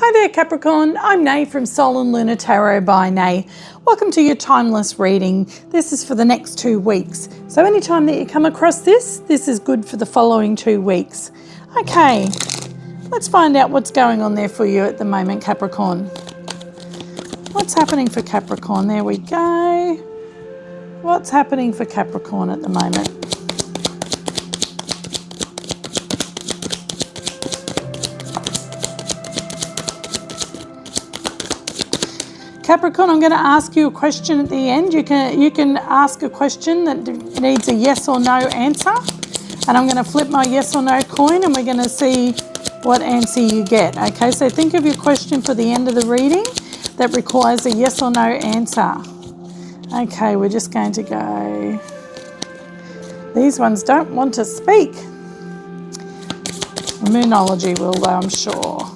Hi there Capricorn, I'm Nay from Sol and Lunar Tarot by Nay. Welcome to your timeless reading. This is for the next 2 weeks. So anytime that you come across this is good for the following 2 weeks. Okay, let's find out what's going on there for you at the moment, Capricorn. What's happening for Capricorn? There we go. What's happening for Capricorn at the moment? Capricorn, I'm going to ask you a question at the end. You can ask a question that needs a yes or no answer. And I'm going to flip my yes or no coin and we're going to see what answer you get. Okay, so think of your question for the end of the reading that requires a yes or no answer. Okay, we're just going to go. These ones don't want to speak. Moonology will though, I'm sure.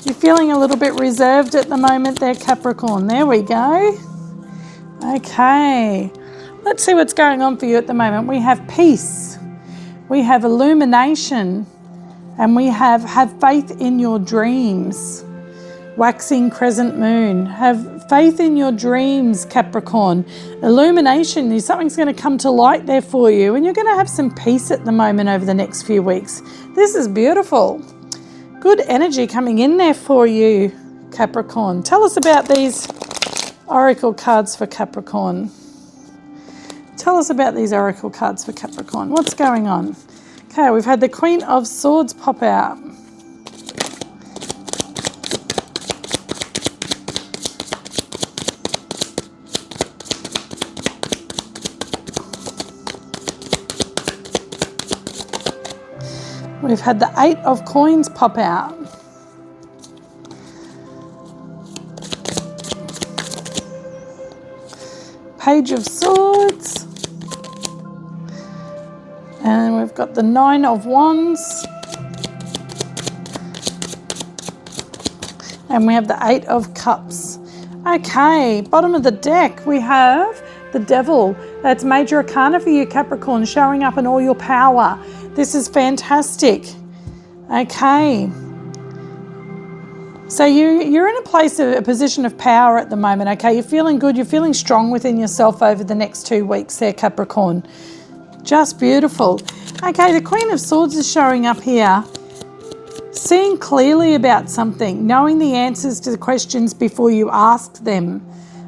You're feeling a little bit reserved at the moment there, Capricorn. There we go. Okay. Let's see what's going on for you at the moment. We have peace. We have illumination. And we have faith in your dreams. Waxing crescent moon. Have faith in your dreams, Capricorn. Illumination. Something's going to come to light there for you. And you're going to have some peace at the moment over the next few weeks. This is beautiful. Good energy coming in there for you, Capricorn. Tell us about these oracle cards for Capricorn. Tell us about these oracle cards for Capricorn. What's going on? Okay, we've had the Queen of Swords pop out. We've had the 8 of Coins pop out. Page of Swords. And we've got the 9 of Wands. And we have the 8 of Cups. Okay, bottom of the deck we have the Devil. That's major arcana for you, Capricorn, showing up in all your power. This is fantastic. Okay. So you're in a position of power at the moment, okay? You're feeling good. You're feeling strong within yourself over the next 2 weeks there, Capricorn. Just beautiful. Okay, the Queen of Swords is showing up here. Seeing clearly about something, knowing the answers to the questions before you ask them.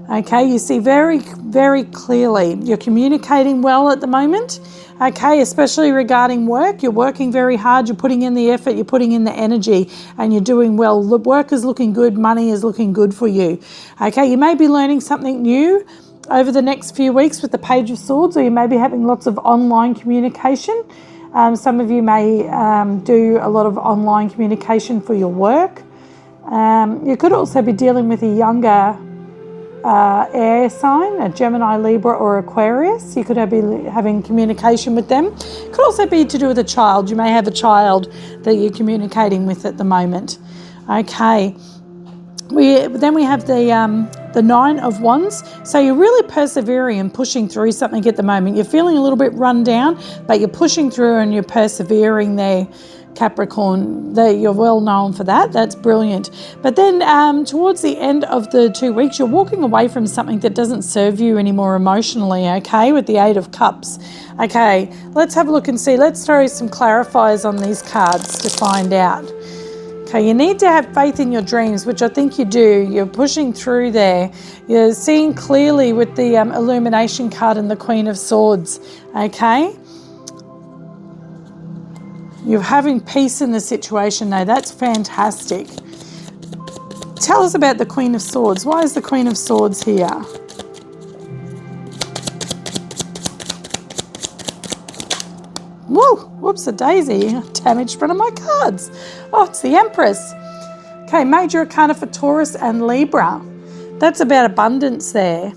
Okay, you see very, very clearly. You're communicating well at the moment. Okay, especially regarding work. You're working very hard. You're putting in the effort. You're putting in the energy and you're doing well. The work is looking good. Money is looking good for you. Okay, you may be learning something new over the next few weeks with the Page of Swords, or you may be having lots of online communication. Some of you may do a lot of online communication for your work. You could also be dealing with a younger air sign, a Gemini, Libra or Aquarius. You could be having communication with them. It could also be to do with a child. You may have a child that you're communicating with at the moment. Okay. Then we have the 9 of Wands. So you're really persevering and pushing through something at the moment. You're feeling a little bit run down, but you're pushing through and you're persevering there, Capricorn. You're well known for that. That's brilliant. But then towards the end of the 2 weeks, you're walking away from something that doesn't serve you anymore emotionally, okay, with the 8 of Cups. Okay, let's have a look and see. Let's throw some clarifiers on these cards to find out. Okay, you need to have faith in your dreams, which I think you do. You're pushing through there. You're seeing clearly with the Illumination card and the Queen of Swords, okay? You're having peace in the situation though. That's fantastic. Tell us about the Queen of Swords. Why is the Queen of Swords here? Woo! Whoops, a daisy. Damaged one of my cards. Oh, it's the Empress. Okay, major arcana for Taurus and Libra. That's about abundance there.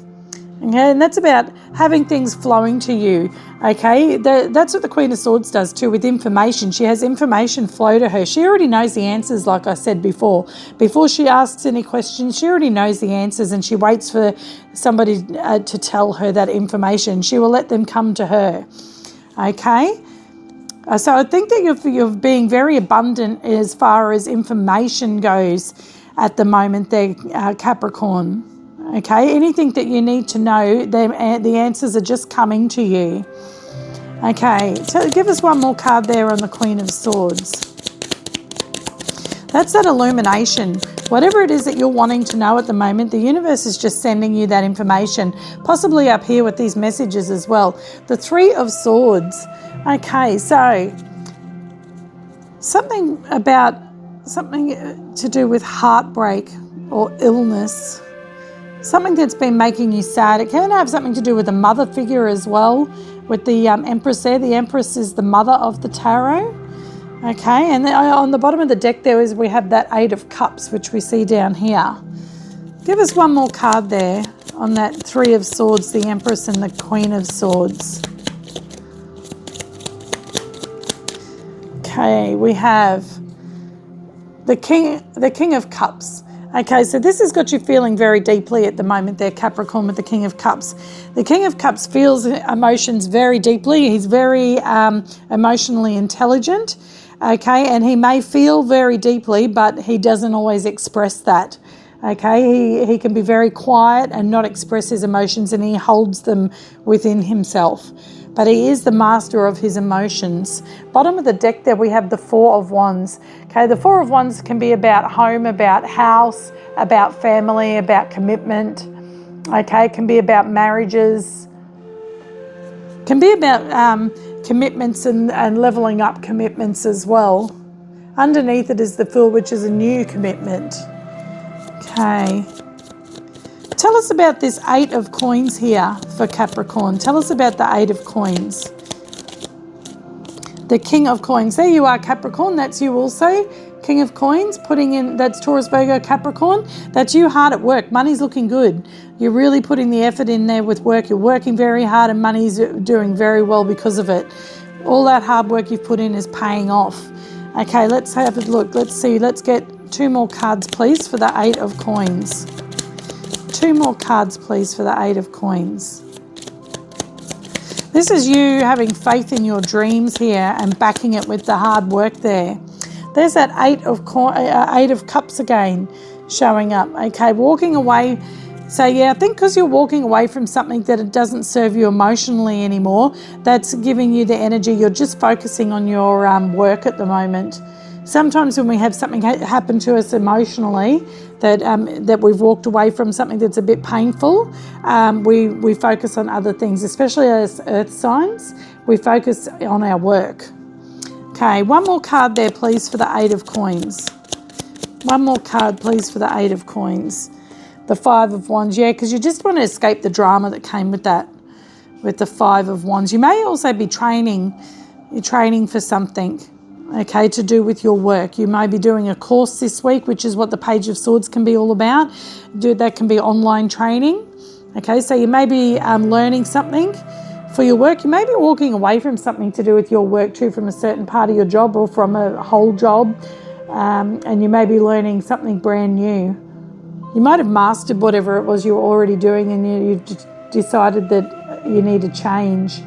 Okay, and that's about having things flowing to you. Okay, that's what the Queen of Swords does too with information. She has information flow to her. She already knows the answers, like I said before. Before she asks any questions, she already knows the answers, and she waits for somebody to tell her that information. She will let them come to her. Okay, so I think that you're being very abundant as far as information goes at the moment there, Capricorn. Okay, anything that you need to know, the answers are just coming to you. Okay, so give us one more card there on the Queen of Swords. That's that illumination. Whatever it is that you're wanting to know at the moment, the universe is just sending you that information, possibly up here with these messages as well. The Three of Swords. Okay, so something to do with heartbreak or illness. Something that's been making you sad. It can have something to do with a mother figure as well, with the Empress there. The Empress is the mother of the tarot. Okay, and then on the bottom of the deck we have that Eight of Cups, which we see down here. Give us one more card there on that Three of Swords, the Empress and the Queen of Swords. Okay, we have the King of Cups. Okay, so this has got you feeling very deeply at the moment there, Capricorn, with the King of Cups. The King of Cups feels emotions very deeply. He's very emotionally intelligent, okay, and he may feel very deeply, but he doesn't always express that. Okay, he can be very quiet and not express his emotions, and he holds them within himself. But he is the master of his emotions. Bottom of the deck there we have the Four of Wands. Okay, the Four of Wands can be about home, about house, about family, about commitment. Okay, it can be about marriages. It can be about commitments and leveling up commitments as well. Underneath it is the Fool, which is a new commitment. Okay. Tell us about this Eight of Coins here for Capricorn. Tell us about the Eight of Coins. The King of Coins. There you are, Capricorn. That's you also. King of Coins. Putting in, that's Taurus, Virgo, Capricorn. That's you hard at work. Money's looking good. You're really putting the effort in there with work. You're working very hard and money's doing very well because of it. All that hard work you've put in is paying off. Okay, let's have a look. Let's see. Let's get two more cards, please, for the Eight of Coins. Two more cards, please, for the Eight of Coins. This is you having faith in your dreams here and backing it with the hard work there. There's that Eight of Cups again showing up. Okay, walking away. So yeah, I think because you're walking away from something that it doesn't serve you emotionally anymore, that's giving you the energy. You're just focusing on your work at the moment. Sometimes when we have something happen to us emotionally, that we've walked away from something that's a bit painful, we focus on other things, especially as earth signs. We focus on our work. Okay, one more card there, please, for the Eight of Coins. One more card, please, for the Eight of Coins. The Five of Wands, yeah, because you just want to escape the drama that came with that, with the Five of Wands. You may also be training. You're training for something. Okay, to do with your work. You may be doing a course this week, which is what the Page of Swords can be all about. That can be online training. Okay, so you may be learning something for your work. You may be walking away from something to do with your work too, from a certain part of your job or from a whole job, and you may be learning something brand new. You might have mastered whatever it was you were already doing, and you decided that you need to change.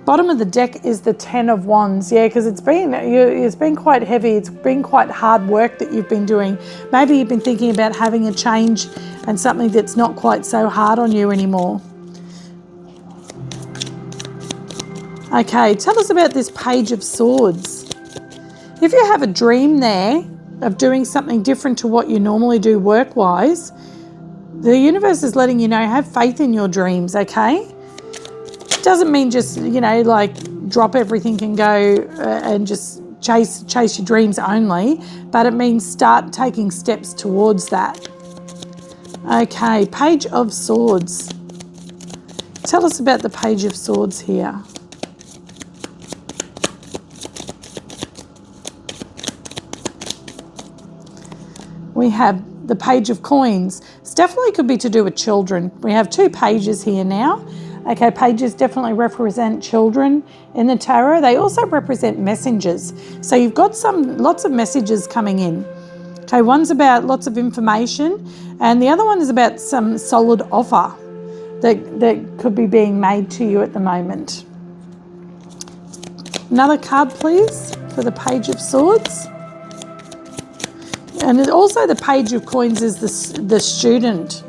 Bottom of the deck is the Ten of Wands, yeah, because it's been quite heavy. It's been quite hard work that you've been doing. Maybe you've been thinking about having a change and something that's not quite so hard on you anymore. Okay, tell us about this Page of Swords. If you have a dream there of doing something different to what you normally do work-wise, the universe is letting you know, have faith in your dreams, okay? Doesn't mean just, like drop everything and go and just chase your dreams only, but it means start taking steps towards that. Okay, Page of Swords. Tell us about the Page of Swords here. We have the Page of Coins. definitely could be to do with children. We have 2 pages here now. Okay, pages definitely represent children in the tarot. They also represent messengers. So you've got lots of messages coming in. Okay, one's about lots of information, and the other one is about some solid offer that could be being made to you at the moment. Another card, please, for the Page of Swords. And also the Page of Coins is the student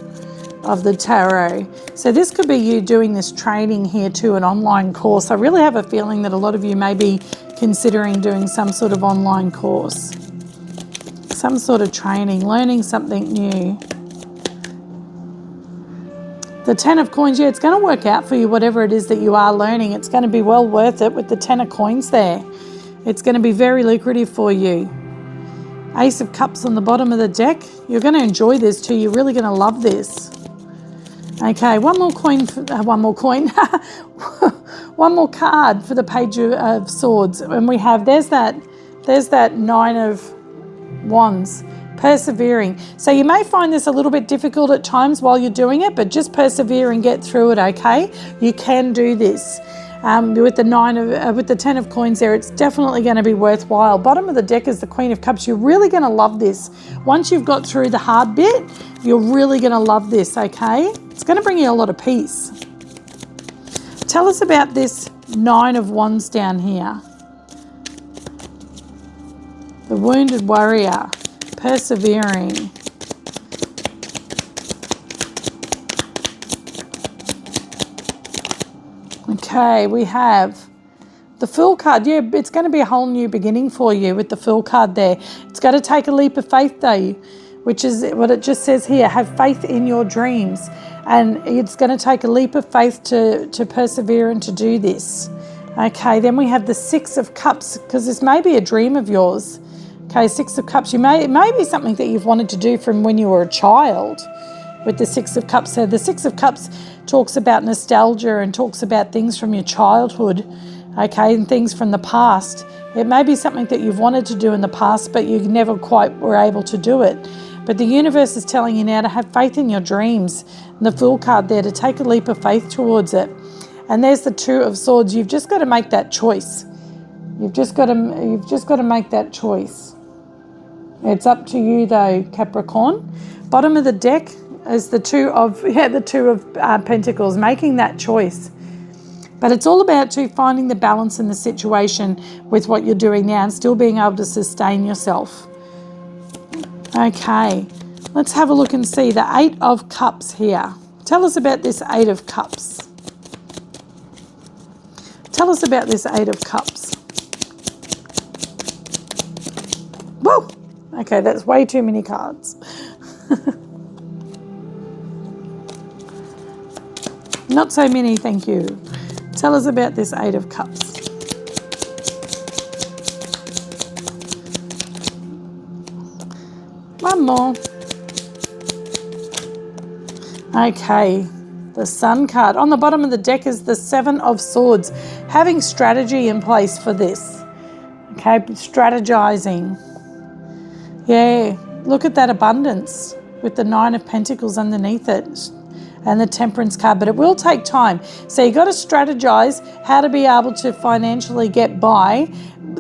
of the tarot. So this could be you doing this training here to an online course. I really have a feeling that a lot of you may be considering doing some sort of online course, some sort of training, learning something new. The 10 of Coins, yeah, it's going to work out for you, whatever it is that you are learning. It's going to be well worth it with the 10 of Coins there. It's going to be very lucrative for you. Ace of Cups on the bottom of the deck. You're going to enjoy this too. You're really going to love this. Okay, one more card for the Page of Swords. And we have, there's that 9 of Wands. Persevering. So you may find this a little bit difficult at times while you're doing it, but just persevere and get through it, okay? You can do this. With the 10 of Coins there, it's definitely going to be worthwhile. Bottom of the deck is the Queen of Cups. You're really going to love this. Once you've got through the hard bit, you're really going to love this, okay? It's going to bring you a lot of peace. Tell us about this 9 of Wands down here. The Wounded Warrior. Persevering. Okay, we have the Fool card. Yeah, it's going to be a whole new beginning for you with the Fool card there. It's got to take a leap of faith though, which is what it just says here. Have faith in your dreams. And it's going to take a leap of faith to persevere and to do this. Okay, then we have the 6 of Cups, because this may be a dream of yours. Okay, 6 of Cups. It may be something that you've wanted to do from when you were a child with the 6 of Cups. So the 6 of Cups talks about nostalgia and talks about things from your childhood, okay, and things from the past. It may be something that you've wanted to do in the past, but you never quite were able to do it. But the universe is telling you now to have faith in your dreams. And the Fool card there, to take a leap of faith towards it. And there's the 2 of Swords. You've just got to make that choice. You've just got to make that choice. It's up to you though, Capricorn. Bottom of the deck is the 2 of Pentacles, making that choice. But it's all about finding the balance in the situation with what you're doing now and still being able to sustain yourself. Okay, let's have a look and see the 8 of Cups here. Tell us about this 8 of Cups. Tell us about this 8 of Cups. Whoa! Okay, that's way too many cards. Not so many, thank you. Tell us about this 8 of Cups. One more. Okay, the Sun card. On the bottom of the deck is the 7 of Swords. Having strategy in place for this. Okay, strategizing. Yeah, look at that abundance with the 9 of Pentacles underneath it and the Temperance card, but it will take time. So you got to strategize how to be able to financially get by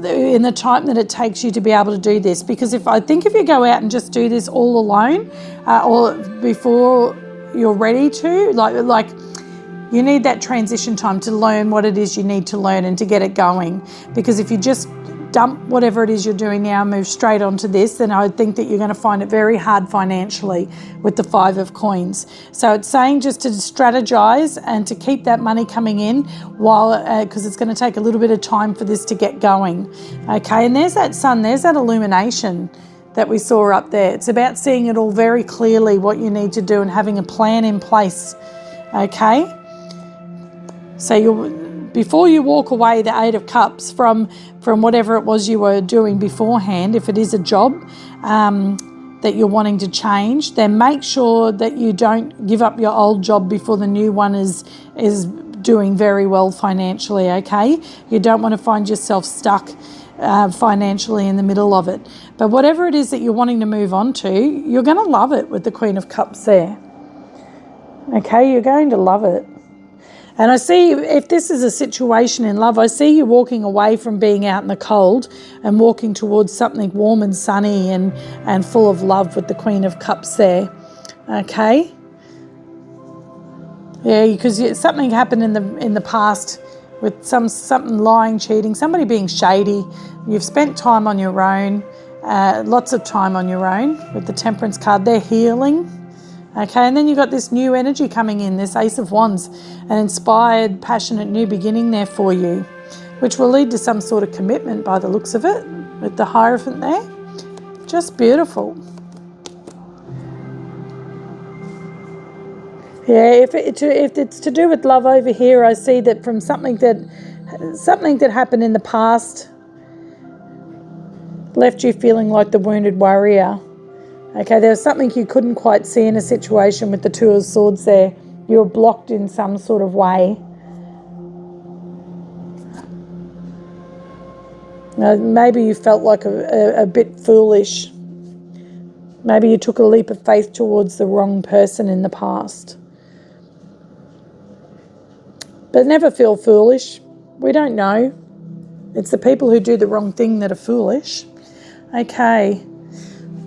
in the time that it takes you to be able to do this. Because if you go out and just do this all alone or before you're ready to, like you need that transition time to learn what it is you need to learn and to get it going. Because if you just dump whatever it is you're doing now and move straight onto this, then I would think that you're going to find it very hard financially with the 5 of Coins. So it's saying just to strategize and to keep that money coming in while, because it's going to take a little bit of time for this to get going. Okay, and there's that Sun, there's that illumination that we saw up there. It's about seeing it all very clearly, what you need to do and having a plan in place. Okay, so before you walk away, the 8 of Cups from whatever it was you were doing beforehand, if it is a job that you're wanting to change, then make sure that you don't give up your old job before the new one is doing very well financially, okay? You don't want to find yourself stuck financially in the middle of it. But whatever it is that you're wanting to move on to, you're going to love it with the Queen of Cups there. Okay, you're going to love it. And I see, if this is a situation in love, I see you walking away from being out in the cold and walking towards something warm and sunny and full of love with the Queen of Cups there. Okay? Yeah, because something happened in the past with something lying, cheating, somebody being shady. You've spent time on your own, lots of time on your own with the Temperance card. They're healing. Okay, and then you've got this new energy coming in, this Ace of Wands, an inspired, passionate new beginning there for you, which will lead to some sort of commitment by the looks of it, with the Hierophant there. Just beautiful. Yeah, if it's to do with love over here, I see that from something that happened in the past left you feeling like the wounded warrior. Okay, there was something you couldn't quite see in a situation with the Two of Swords there. You were blocked in some sort of way. Now, maybe you felt like a bit foolish. Maybe you took a leap of faith towards the wrong person in the past. But never feel foolish. We don't know. It's the people who do the wrong thing that are foolish. Okay.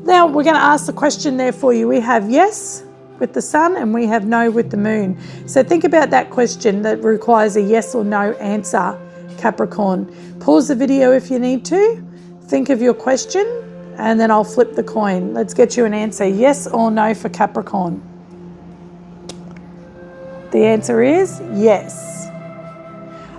Now we're going to ask the question there for you. We have yes with the sun and we have no with the moon. So think about that question that requires a yes or no answer, Capricorn. Pause the video if you need to. Think of your question and then I'll flip the coin. Let's get you an answer, yes or no for Capricorn. The answer is yes.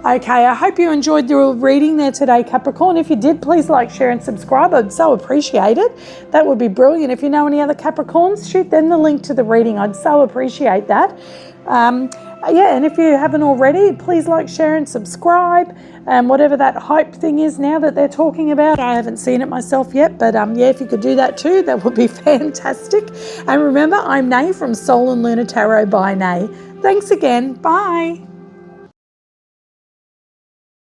Okay, I hope you enjoyed the reading there today, Capricorn. If you did, please like, share and subscribe. I'd so appreciate it. That would be brilliant. If you know any other Capricorns, shoot them the link to the reading. I'd so appreciate that. Yeah, and if you haven't already, please like, share and subscribe. And whatever that hype thing is now that they're talking about, I haven't seen it myself yet. But yeah, if you could do that too, that would be fantastic. And remember, I'm Nay from Soul and Lunar Tarot by Nay. Thanks again. Bye.